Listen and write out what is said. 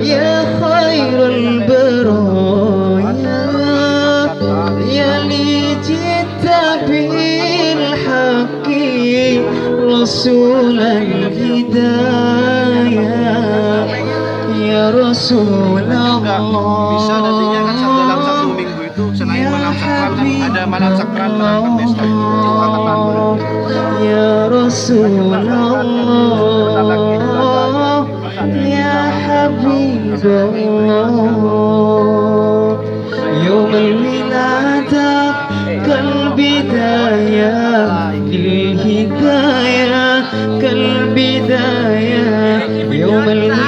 يا خير البرايا يا اللي جئت بالحق رسول الهداية يا رسول Bisa nantinya kan dalam satu minggu itu selain malam sakral kan ada malam sakral malam pesta itu angkatan يا رسول الله يا حبيب الله يوم الولادة كالبداية للهداية كالبداية يوم الولادة